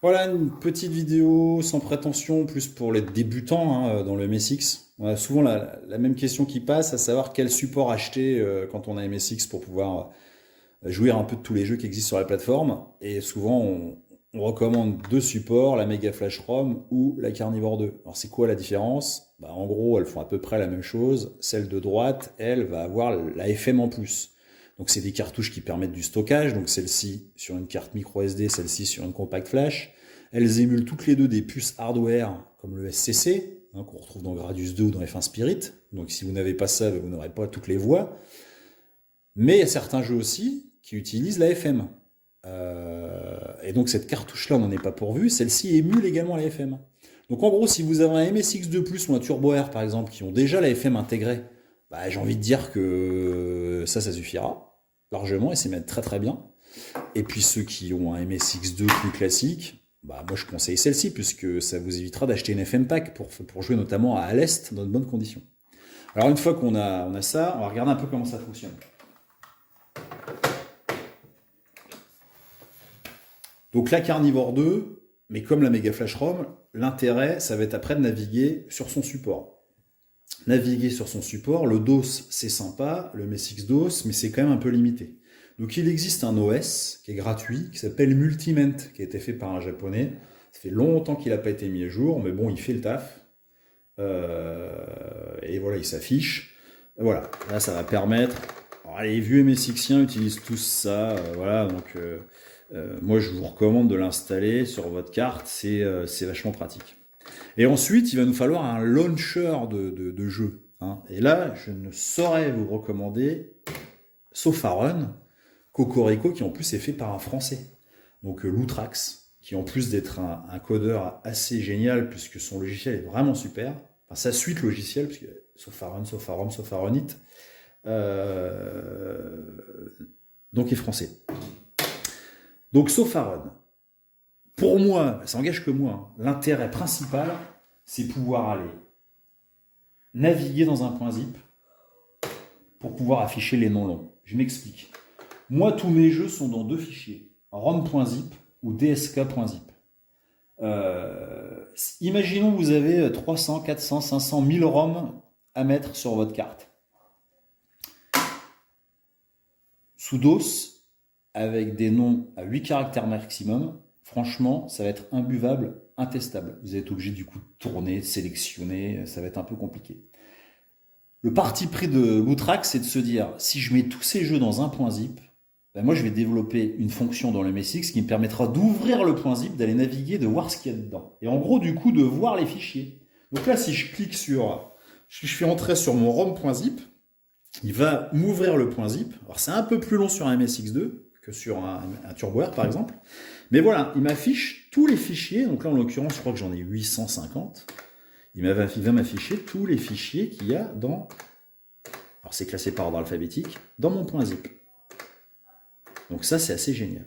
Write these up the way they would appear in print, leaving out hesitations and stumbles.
Voilà une petite vidéo sans prétention, plus pour les débutants hein, dans le MSX. On a souvent la même question qui passe, à savoir quel support acheter quand on a MSX pour pouvoir jouir un peu de tous les jeux qui existent sur la plateforme. Et souvent, on recommande deux supports, la Mega Flash ROM ou la Carnivore 2. Alors c'est quoi la différence? Bah, en gros, elles font à peu près la même chose. Celle de droite, elle, va avoir la FM en plus. Donc c'est des cartouches qui permettent du stockage, donc celle-ci sur une carte micro SD, celle-ci sur une compact flash. Elles émulent toutes les deux des puces hardware comme le SCC, hein, qu'on retrouve dans Gradius 2 ou dans F1 Spirit. Donc si vous n'avez pas ça, vous n'aurez pas toutes les voix. Mais il y a certains jeux aussi qui utilisent la FM. Et donc cette cartouche-là, on n'en est pas pourvu. Celle-ci émule également la FM. Donc en gros, si vous avez un MSX2 Plus ou un Turbo R par exemple, qui ont déjà la FM intégrée, bah, j'ai envie de dire que ça suffira largement et c'est même très très bien. Et puis ceux qui ont un MSX2 plus classique, bah moi je conseille celle-ci puisque ça vous évitera d'acheter une FM pack pour jouer notamment à l'Est dans de bonnes conditions. Alors une fois qu'on a ça, on va regarder un peu comment ça fonctionne. Donc la Carnivore 2, mais comme la Mega Flash ROM, l'intérêt, ça va être après de naviguer sur son support. Naviguer sur son support, le DOS c'est sympa, le MSX DOS, mais c'est quand même un peu limité. Donc il existe un OS qui est gratuit, qui s'appelle Multiment, qui a été fait par un japonais. Ça fait longtemps qu'il n'a pas été mis à jour, mais bon, il fait le taf. Et voilà, il s'affiche. Voilà, là ça va permettre... Alors, les vieux MSXiens utilisent tous ça, voilà, donc... moi, je vous recommande de l'installer sur votre carte, c'est vachement pratique. Et ensuite, il va nous falloir un launcher de jeu, hein. Et là, je ne saurais vous recommander Sofarun, Cocorico, qui en plus est fait par un Français. Donc Loutrax, qui en plus d'être un codeur assez génial, puisque son logiciel est vraiment super, enfin sa suite logicielle, puisque Sofarun, Sofarum, Sofarunit, euh, donc est français. Donc Sofarun, pour moi, ça engage que moi, hein, l'intérêt principal, c'est pouvoir aller naviguer dans un point zip pour pouvoir afficher les noms longs. Je m'explique. Moi, tous mes jeux sont dans deux fichiers, rom.zip ou dsk.zip. Imaginons que vous avez 300, 400, 500, 1000 ROM à mettre sur votre carte. Sous DOS, avec des noms à 8 caractères maximum, franchement, ça va être imbuvable, intestable. Vous êtes obligé du coup de tourner, de sélectionner, ça va être un peu compliqué. Le parti pris de Loutrax, c'est de se dire, si je mets tous ces jeux dans un point zip, ben moi je vais développer une fonction dans le MSX qui me permettra d'ouvrir le point zip, d'aller naviguer, de voir ce qu'il y a dedans. Et en gros, du coup, de voir les fichiers. Donc là, si je clique sur... Si je fais entrer sur mon rom.zip, il va m'ouvrir le point zip. Alors c'est un peu plus long sur un MSX2 que sur un Turbo R par exemple. Mais voilà, il m'affiche tous les fichiers. Donc là, en l'occurrence, je crois que j'en ai 850. Il va m'afficher tous les fichiers qu'il y a dans... Alors c'est classé par ordre alphabétique, dans mon point zip. Donc ça, c'est assez génial.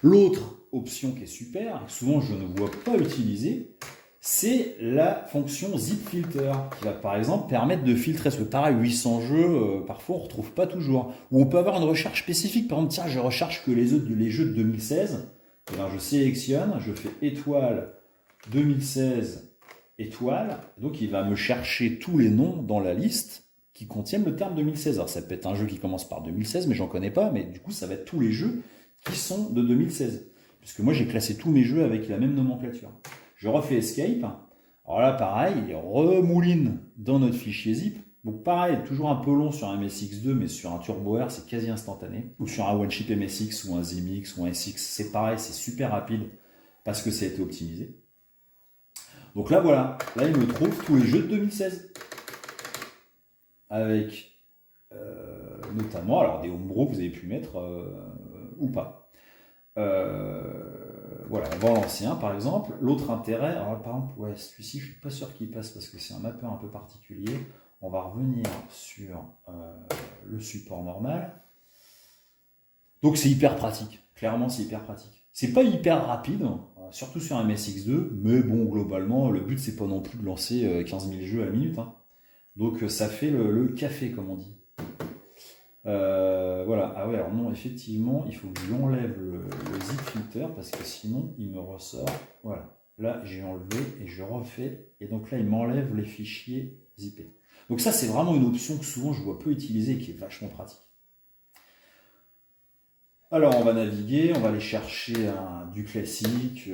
L'autre option qui est super, et que souvent je ne vois pas utiliser, c'est la fonction zip filter, qui va par exemple permettre de filtrer, parce que pareil, 800 jeux, parfois on ne retrouve pas toujours. Ou on peut avoir une recherche spécifique, par exemple, tiens, je recherche que les jeux de 2016, et bien je sélectionne, je fais étoile 2016 étoile, donc il va me chercher tous les noms dans la liste qui contiennent le terme 2016. Alors ça peut être un jeu qui commence par 2016, mais j'en connais pas, mais du coup ça va être tous les jeux qui sont de 2016. Puisque moi j'ai classé tous mes jeux avec la même nomenclature. Je refais Escape, alors là pareil, il remouline dans notre fichier zip. Donc pareil, toujours un peu long sur un MSX2, mais sur un Turbo R c'est quasi instantané. Ou sur un One Chip MSX ou un ZMX ou un SX, c'est pareil, c'est super rapide parce que ça a été optimisé. Donc là voilà, là il me trouve tous les jeux de 2016. Avec notamment, alors des homebrew vous avez pu mettre ou pas. Voilà, on va en lancer un par exemple. L'autre intérêt, alors par exemple, ouais, celui-ci je suis pas sûr qu'il passe parce que c'est un mapper un peu particulier. On va revenir sur le support normal. Donc c'est hyper pratique, clairement c'est hyper pratique. C'est pas hyper rapide, surtout sur un MSX2, mais bon, globalement, le but c'est pas non plus de lancer 15 000 jeux à la minute, hein. Donc ça fait le café, comme on dit. Voilà. Ah ouais, alors non, effectivement, il faut que je lui enlève le zip filter parce que sinon, il me ressort. Voilà. Là, j'ai enlevé et je refais. Et donc là, il m'enlève les fichiers zippés. Donc ça, c'est vraiment une option que souvent je vois peu utiliser et qui est vachement pratique. Alors, on va naviguer, on va aller chercher du classique,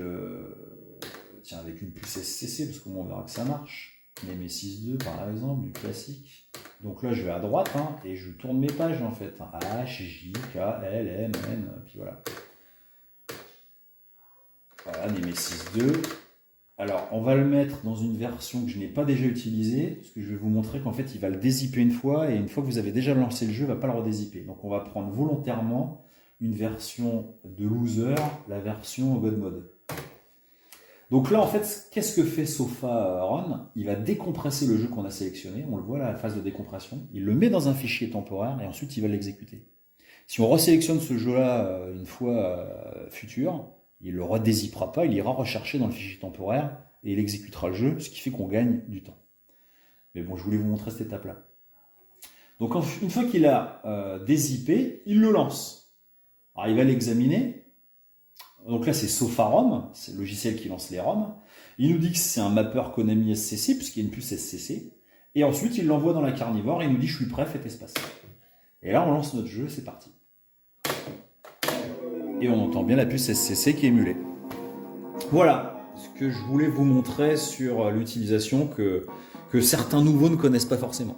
tiens, avec une puce SCC, parce qu'au moins on verra que ça marche. Nemesis 2 par exemple, du classique. Donc là, je vais à droite, hein, et je tourne mes pages en fait. H, J, K, L, M, N, puis voilà. Voilà, Nemesis 2. Alors, on va le mettre dans une version que je n'ai pas déjà utilisée, parce que je vais vous montrer qu'en fait, il va le dézipper une fois, et une fois que vous avez déjà lancé le jeu, il ne va pas le redézipper. Donc, on va prendre volontairement une version de loser, la version God Mode. Donc là, en fait, qu'est-ce que fait Sofa Run? Il va décompresser le jeu qu'on a sélectionné, on le voit là, la phase de décompression, il le met dans un fichier temporaire, et ensuite, il va l'exécuter. Si on resélectionne ce jeu-là une fois future, il ne le redézippera pas, il ira rechercher dans le fichier temporaire et il exécutera le jeu, ce qui fait qu'on gagne du temps. Mais bon, je voulais vous montrer cette étape-là. Donc une fois qu'il a dézippé, il le lance. Alors il va l'examiner. Donc là c'est SofaROM, c'est le logiciel qui lance les ROM. Il nous dit que c'est un mapper Konami SCC, puisqu'il y a une puce SCC. Et ensuite il l'envoie dans la carnivore et il nous dit je suis prêt, faites espace. Et là on lance notre jeu, c'est parti. Et on entend bien la puce SCC qui est émulée. Voilà ce que je voulais vous montrer sur l'utilisation que certains nouveaux ne connaissent pas forcément.